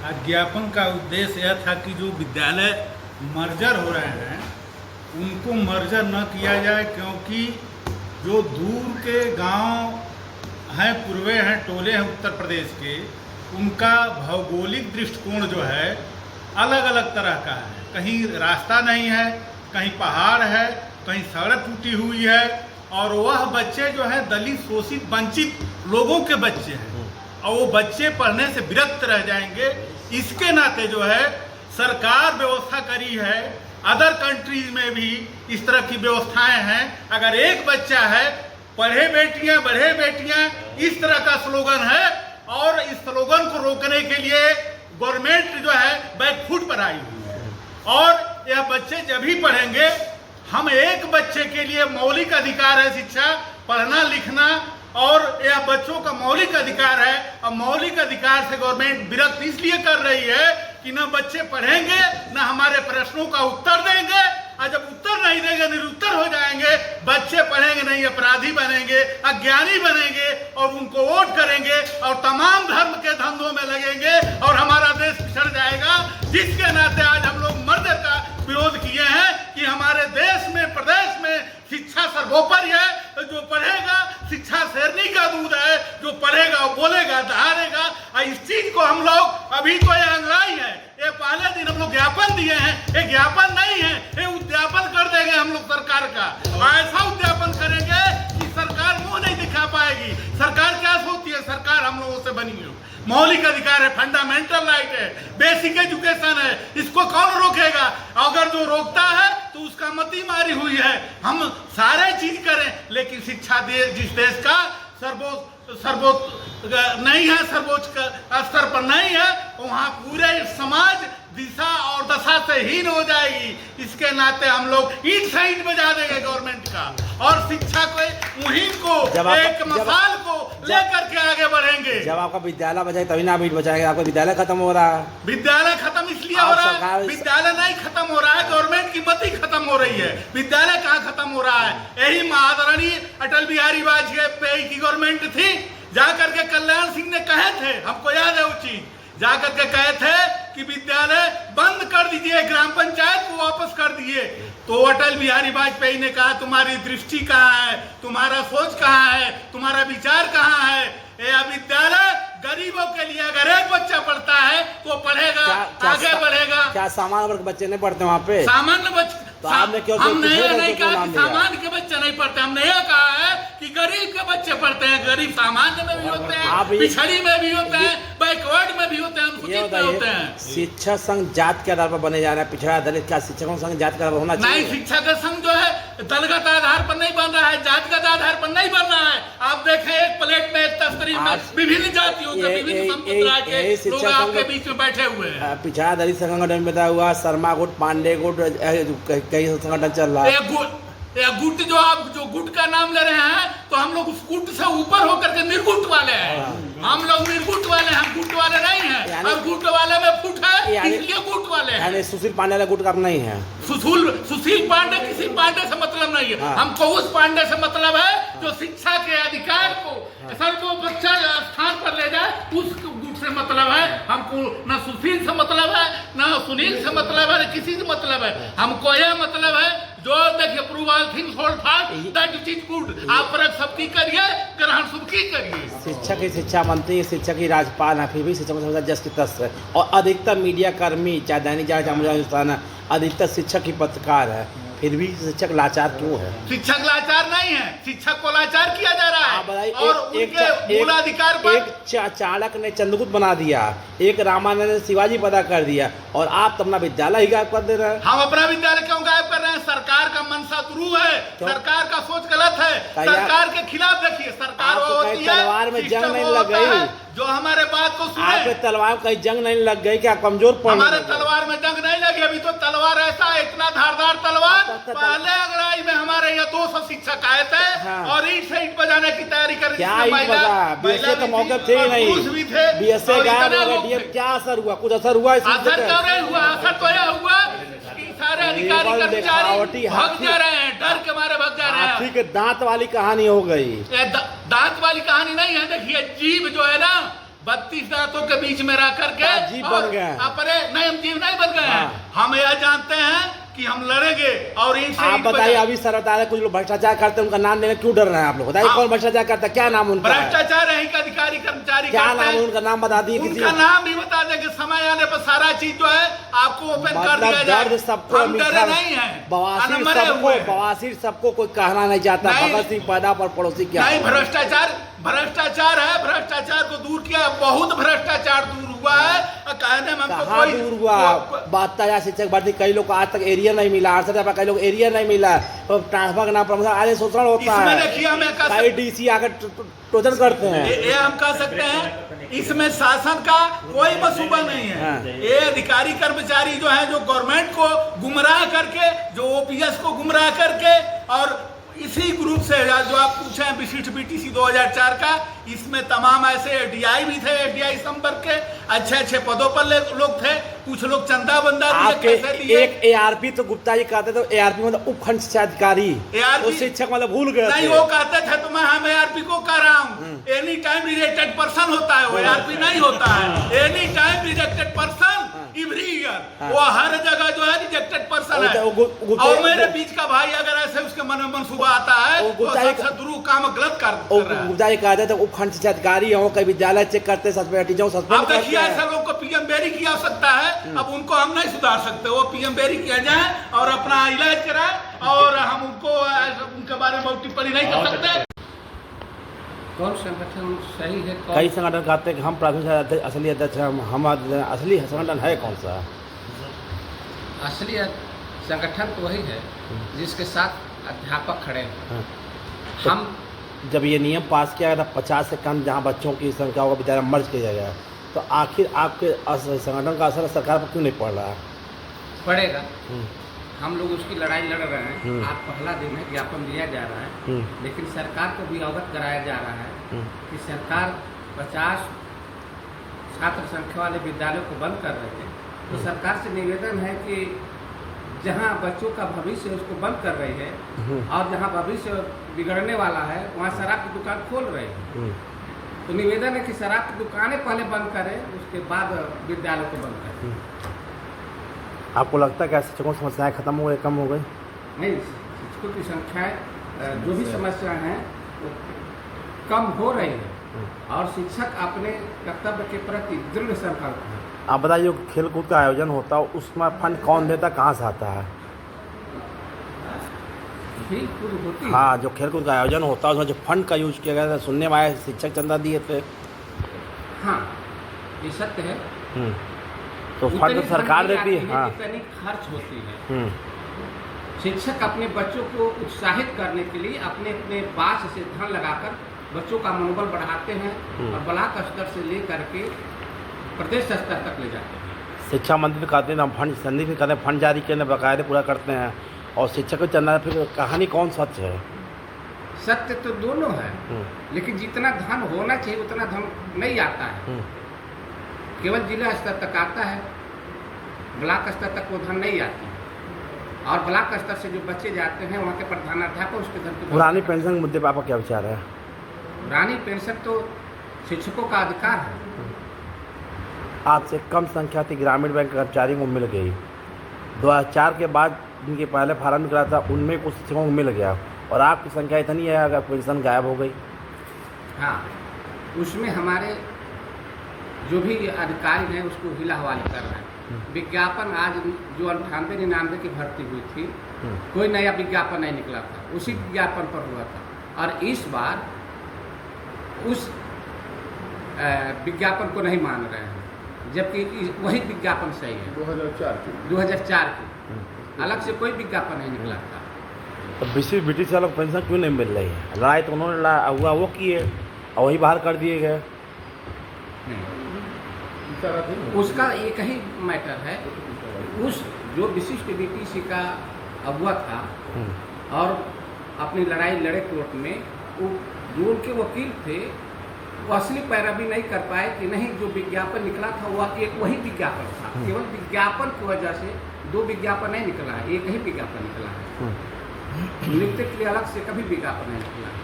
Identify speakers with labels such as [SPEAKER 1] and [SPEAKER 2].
[SPEAKER 1] ज्ञापन का उद्देश्य यह था कि जो विद्यालय मर्जर हो रहे हैं उनको मर्जर न किया जाए, क्योंकि जो दूर के गांव हैं, पूर्वे हैं, टोले हैं उत्तर प्रदेश के, उनका भौगोलिक दृष्टिकोण जो है अलग अलग तरह का है। कहीं रास्ता नहीं है, कहीं पहाड़ है, कहीं सड़क टूटी हुई है, और वह बच्चे जो है दलित, शोषित, वंचित लोगों के बच्चे हैं और वो बच्चे पढ़ने से विरक्त रह जाएंगे। इसके नाते जो है सरकार व्यवस्था करी है, अदर कंट्रीज में भी इस तरह की व्यवस्थाएं हैं। अगर एक बच्चा है, पढ़े बेटियां बढ़े बेटियां, इस तरह का स्लोगन है, और इस स्लोगन को रोकने के लिए गवर्नमेंट जो है बैकफुट पर आई हुई है। और यह बच्चे जब ही पढ़ेंगे, हम एक बच्चे के लिए मौलिक अधिकार है शिक्षा, पढ़ना लिखना, और यह बच्चों का मौलिक अधिकार है। और मौलिक अधिकार से गवर्नमेंट विरक्त इसलिए कर रही है कि न बच्चे पढ़ेंगे, न हमारे प्रश्नों का उत्तर देंगे, और जब उत्तर नहीं देंगे निरुत्तर हो जाएंगे, बच्चे पढ़ेंगे नहीं, अपराधी बनेंगे, अज्ञानी बनेंगे, और उनको वोट करेंगे और तमाम धर्म के धंधों में लगेंगे, और हमारा देश पिछड़ जाएगा। जिसके नाते आज हम लोग मर्जर का विरोध किए हैं कि हमारे देश में, प्रदेश में शिक्षा सर्वोपरि है। जो पढ़ेगा, शिक्षा शेरनी का दूध है, जो पढ़ेगा वो बोलेगा, दहाड़ेगा। और इस चीज को हम लोग, अभी तो ये अंगड़ाई है, ये पहले दिन हम लोग ज्ञापन दिए हैं, ये ज्ञापन नहीं है, ये उद्यापन कर देंगे हम लोग सरकार का। ऐसा उद्यापन करेंगे कि सरकार मुंह नहीं दिखा पाएगी। सरकार क्या सोचती है? सरकार हम लोगों से बनी है, मौलिक अधिकार है, फंडामेंटल राइट है, बेसिक एजुकेशन है, इसको कौन रोकेगा? अगर जो रोकता है तो उसका मती मारी हुई है। हम सारे चीज करें, लेकिन शिक्षा जिस देश का सर्वोच्च नहीं है, सर्वोच्च स्तर पर नहीं है, वहाँ पूरे समाज दिशा और दशा से हीन हो जाएगी। इसके नाते हम लोग ईंट से ईंट बजा देंगे गवर्नमेंट का, और शिक्षा को मुहिम को, एक मसाल को लेकर के आगे बढ़ेंगे।
[SPEAKER 2] जब आपका विद्यालय बचाए तभी ना ईंट बचाएंगे। आपका विद्यालय खत्म हो रहा है।
[SPEAKER 1] विद्यालय खत्म इसलिए हो रहा है, विद्यालय नहीं खत्म हो रहा है, गवर्नमेंट की मती खत्म हो रही है। विद्यालय कहाँ खत्म हो रहा है? यही आदरणीय अटल बिहारी वाजपेयी की गवर्नमेंट थी, जाकर के कल्याण सिंह ने कहे थे, हमको याद है वो चीज, जाकर के कहे थे कि विद्यालय बंद कर दीजिए, ग्राम पंचायत को वापस कर दिए। तो अटल बिहारी वाजपेयी ने कहा, तुम्हारी दृष्टि कहाँ है, तुम्हारा सोच कहाँ है, तुम्हारा विचार कहाँ है? यह विद्यालय गरीबों के लिए, अगर एक बच्चा पढ़ता है तो पढ़ेगा, आगे बढ़ेगा।
[SPEAKER 2] क्या सामान्य वर्ग के बच्चे नहीं पढ़ते वहाँ पे?
[SPEAKER 1] सामान्य बच्चे,
[SPEAKER 2] तो आपने क्यों
[SPEAKER 1] हमने ये नहीं कहा कि सामान्य के बच्चे नहीं पढ़ते, हमने ये कहा है कि गरीब के बच्चे पढ़ते हैं। गरीब सामान्य में भी होते हैं, पिछड़ी में भी होते हैं, बैकवर्ड में भी होते हैं, अनुसूचित में होते हैं।
[SPEAKER 2] शिक्षक संघ जात के आधार पर बने जा रहे हैं, पिछड़ा दलित, क्या शिक्षकों संघ जात का होना चाहिए?
[SPEAKER 1] नहीं, शिक्षा का संघ जो है दलगत आधार पर नहीं बन रहा है, जातिगत आधार पर नहीं बन रहा है। आप देखें, एक प्लेट में, एक तस्तरी में विभिन्न जातियों के, विभिन्न संप्रदाय के लोग आपके बीच में बैठे हुए हैं।
[SPEAKER 2] पिछड़ा दलित संगठन बताया हुआ, शर्मा गुट, पांडे गुट, कई संगठन चल रहा है।
[SPEAKER 1] गुट जो आप जो गुट का नाम ले रहे हैं, तो हम लोग उस गुट से ऊपर होकर के निर्गुट वाले हैं। हम लोग निर्गुट वाले हैं, हम गुट वाले नहीं हैं। और गुट वाले में फुट है, इसलिए गुट वाले हैं।
[SPEAKER 2] यानी सुशील पांडे का गुट का नहीं है।
[SPEAKER 1] सुशील पांडे किसी पांडे से मतलब नहीं है। हमको उस पांडे से मतलब है जो शिक्षा के अधिकार को सर्वोच्च स्थान पर ले जाए, उस गुट से मतलब है। हमको न सुशील से मतलब है, न सुनील से मतलब है, न किसी से मतलब है। हमको यह मतलब है, जो देखिए, prove all things hold fast, that it is good. आप परख सबकी करिए, ग्रहण सबकी करिए।
[SPEAKER 2] शिक्षक की शिक्षा मंत्री, शिक्षक की राज्यपाल है, फिर भी शिक्षक को जस की तस है। और अधिकतर मीडिया कर्मी, चाहे दैनिक जागरण, हिंदुस्तान है, अधिकतर शिक्षक ही पत्रकार है, फिर भी शिक्षक लाचार क्यों है?
[SPEAKER 1] शिक्षक लाचार नहीं है, शिक्षक को लाचार किया जा रहा है। और उनके मूलाधिकार पर
[SPEAKER 2] एक चाणक्य ने चंद्रगुप्त बना दिया, एक रामायण ने शिवाजी पैदा कर दिया, और आप अपना विद्यालय ही गायब कर दे रहे हैं।
[SPEAKER 1] हम अपना विद्यालय क्यों गायब कर रहे हैं? सरकार का मनसा दुरू है, सरकार का सोच गलत है, सरकार के खिलाफ। देखिए, सरकार होती है,
[SPEAKER 2] तलवार में जंग नहीं लग गई,
[SPEAKER 1] जो हमारे बात को सुने।
[SPEAKER 2] आपके तलवार कहीं जंग नहीं लग गई क्या? कमजोर पड़?
[SPEAKER 1] हमारे तलवार में जंग नहीं लगी। अभी तो तलवार ऐसा, इतना धारदार तलवार, पहले अंगड़ाई में हमारे यहाँ 200 शिक्षक आए थे। हाँ। और ईंट से ईंट बजाने की तैयारी कर रही थी।
[SPEAKER 2] बीएसए का मौके थे ही नहीं,
[SPEAKER 1] भी थे।
[SPEAKER 2] बीएसए क्या असर हुआ? कुछ असर हुआ?
[SPEAKER 1] असर क्यों नहीं हुआ? असर तो यह हुआ कि सारे अधिकारी कर्मचारी भाग जा रहे हैं, डर के मारे भाग जा रहे हैं।
[SPEAKER 2] हाथी के दांत वाली कहानी हो गई।
[SPEAKER 1] दांत वाली कहानी नहीं है। देखिए, जीव जो है ना, 32 दांतों के बीच में रह करके
[SPEAKER 2] अजीब बन गए हैं।
[SPEAKER 1] अपने नहीं जीव नहीं बन गए हैं।
[SPEAKER 2] हाँ।
[SPEAKER 1] हम यह जानते हैं कि हम लड़ेंगे और इनसे
[SPEAKER 2] आप बताइए, अभी सर बता रहे कुछ लोग भ्रष्टाचार करते हैं, उनका नाम लेने क्यों डर रहे हैं आप लोग? बताइए कौन भ्रष्टाचार करता है, क्या नाम उनका है?
[SPEAKER 1] भ्रष्टाचार है का अधिकारी कर्मचारी
[SPEAKER 2] क्या
[SPEAKER 1] करते
[SPEAKER 2] नाम है
[SPEAKER 1] हैं।
[SPEAKER 2] उनका? नाम बता दिए किसी
[SPEAKER 1] उनका नाम भी बता देंगे, समय आने पर सारा चीज जो है आपको ओपन कर दिया
[SPEAKER 2] मतलब
[SPEAKER 1] जाए।
[SPEAKER 2] दर्द सबको
[SPEAKER 1] हम डरे नहीं है,
[SPEAKER 2] बवासीर
[SPEAKER 1] मरे
[SPEAKER 2] सबको,
[SPEAKER 1] हुए हैं।
[SPEAKER 2] बवासीर सबको कोई कहना नहीं चाहता।
[SPEAKER 1] नहीं।
[SPEAKER 2] भगत सिंह पैदा पर पड़ोसी क्या?
[SPEAKER 1] नहीं, भ्रष्टाचार है। भ्रष्टाचार को दूर किया, बहुत भ्रष्टाचार दूर हुआ है। कहने में हमको
[SPEAKER 2] कहाँ दूर हुआ? 72,000 शिक्षक भर्ती, कई लोग को आज तक एरिया नहीं मिला, 68,000 कई लोग एरिया नहीं मिला, तो ट्रांसफर का नाम प्रमोशन आगे शोषण होता
[SPEAKER 1] इसमें
[SPEAKER 2] है।
[SPEAKER 1] देखिए हमें
[SPEAKER 2] कई डीसी आकर टोचन करते हैं।
[SPEAKER 1] ये हम कह सकते हैं, इसमें शासन का कोई मसूबा नहीं है।
[SPEAKER 2] हाँ।
[SPEAKER 1] ये अधिकारी कर्मचारी जो है, जो गवर्नमेंट को गुमराह करके, जो ओपीएस को गुमराह करके, और इसी ग्रुप से जो आप पूछे हैं विशिष्ट बीटीसी 2004 का, इसमें तमाम ऐसे एडीआई भी थे, एडीआई संपर्क के अच्छे पदों पर लोग थे। कुछ लोग चंदा बंदा
[SPEAKER 2] आपके एक एआरपी तो गुप्ता जी कहते थे, एआरपी मतलब उपखंड शिक्षा अधिकारी, वो शिक्षक मतलब भूल गए
[SPEAKER 1] नहीं,
[SPEAKER 2] थे।
[SPEAKER 1] वो कहते थे तो मैं हम एआरपी को कह रहा हूँ, एनी टाइम रिजेक्टेड पर्सन होता है वो, एआरपी नहीं होता है। Any time rejected person every year, वो हर जगह जो है रिजेक्टेड पर्सन है। और मेरे बीच का भाई अगर ऐसे उसके मन में मनसूबा आता है तो सबसे दुरू काम गलत कर रहा है।
[SPEAKER 2] गुप्ता जी कहते थे उपखंड शिक्षा अधिकारी हो, कई विद्यालय चेक करते, सस्पेंड टीचर सस्पेंड
[SPEAKER 1] अब देखिए ऐसे लोग को पीएम बेरी की आवश्यकता है। अब उनको हम नहीं सुधार सकते, वो पीएम बेरी किया जाए और अपना इलाज कराए, और हम उनको उनके बारे में बहुत टिप्पणी नहीं कर सकते।
[SPEAKER 3] कौन संगठन सही है?
[SPEAKER 2] कई संगठन कहते हैं कि हम प्राथमिक असली अध्यक्ष हैं, हम असली संगठन है कौन सा?
[SPEAKER 3] असली संगठन तो वही है जिसके साथ अध्यापक खड़े हैं।
[SPEAKER 2] हाँ।
[SPEAKER 3] हम
[SPEAKER 2] जब ये नियम पास किया गया था 50 से कम जहाँ बच्चों की संख्या होगा विद्यालय मर्ज किया गया, तो आखिर आपके संगठन का असर सरकार पर क्यों नहीं पड़ रहा है?
[SPEAKER 3] पड़ेगा। हम लोग उसकी लड़ाई लड़ रहे हैं। आज पहला दिन है, ज्ञापन दिया जा रहा है, लेकिन सरकार को भी अवगत कराया जा रहा है कि सरकार 50 छात्र संख्या वाले विद्यालयों को बंद कर रहे थे। तो सरकार से निवेदन है कि जहां बच्चों का भविष्य उसको बंद कर रही है, और जहां भविष्य बिगड़ने वाला है वहां शराब की दुकान खोल रहे हैं। तो निवेदन है कि शराब की दुकानें पहले बंद करें, उसके बाद विद्यालय को बंद करें।
[SPEAKER 2] आपको लगता है कि शिक्षकों की समस्याएं खत्म हो गई, कम हो गई?
[SPEAKER 3] नहीं, शिक्षकों की संख्याएं जो भी समस्याएं हैं वो कम हो रही है, और शिक्षक अपने कर्तव्य के प्रति दृढ़ संकल्प है।
[SPEAKER 2] आप बताइए, खेल कूद का आयोजन होता है उसमें फंड कौन देता, कहाँ से आता है?
[SPEAKER 3] खेल कूद होती है।
[SPEAKER 2] हाँ, जो खेल कूद का आयोजन होता है उसमें जो फंड का यूज किया गया था, सुनने में आया शिक्षक चंदा दिए थे।
[SPEAKER 3] हाँ, ये सत्य है।
[SPEAKER 2] तो फंड तो सरकार देती है। हाँ,
[SPEAKER 3] जितनी खर्च होती है। शिक्षक अपने बच्चों को उत्साहित करने के लिए अपने अपने पास से धन लगाकर बच्चों का मनोबल बढ़ाते हैं, और ब्लॉक स्तर से लेकर के प्रदेश स्तर तक ले जाते हैं।
[SPEAKER 2] शिक्षा मंत्री कहते हैं हम फंड संधि भी करते हैं, फंड जारी करने बकायदे पूरा करते हैं, और शिक्षक को चंदा। फिर कहानी कौन सच है?
[SPEAKER 3] सत्य तो दोनों है, लेकिन जितना धन होना चाहिए उतना धन नहीं आता है। केवल जिला स्तर तक आता है, ब्लॉक स्तर तक वो धन नहीं आती है। और ब्लॉक स्तर से जो बच्चे जाते हैं वहाँ के प्रधानाध्यापक उसके धन की।
[SPEAKER 2] पुरानी पेंशन मुद्दे पर आपका क्या विचार है?
[SPEAKER 3] पुरानी पेंशन तो शिक्षकों का अधिकार है।
[SPEAKER 2] आज से कम संख्या थी ग्रामीण बैंक कर्मचारियों को मिल गई। 2004 के बाद जिनके पहले फार्म निकला था उनमें कुछ शिक्षकों को मिल गया, और आपकी संख्या इतनी है अगर पेंशन गायब हो गई।
[SPEAKER 3] हाँ, उसमें हमारे जो भी अधिकारी हैं उसको हिला हवाले कर रहे हैं। विज्ञापन आज जो 98-99 की भर्ती हुई थी, कोई नया विज्ञापन नहीं निकला था, उसी विज्ञापन पर हुआ था। और इस बार उस विज्ञापन को नहीं मान रहे हैं, जबकि वही विज्ञापन सही है। 2004 की अलग से कोई विज्ञापन नहीं निकला था।
[SPEAKER 2] तो ब्रिटिश वालों को पेंशन क्यों नहीं मिल रही है? लड़ाई तो उन्होंने हुआ वो किए, और वही बाहर कर दिए गए।
[SPEAKER 3] उसका एक ही मैटर है, उस जो विशिष्ट बीटीसी का अगुआ था और अपनी लड़ाई लड़े कोर्ट में, वो जो उनके वकील थे वो असली पैरवी नहीं कर पाए कि नहीं जो विज्ञापन निकला था वह एक वही विज्ञापन था। केवल विज्ञापन की वजह से 2 विज्ञापन नहीं निकला है, एक ही विज्ञापन निकला है। नियुक्ति के लिए अलग से कभी विज्ञापन नहीं निकला है।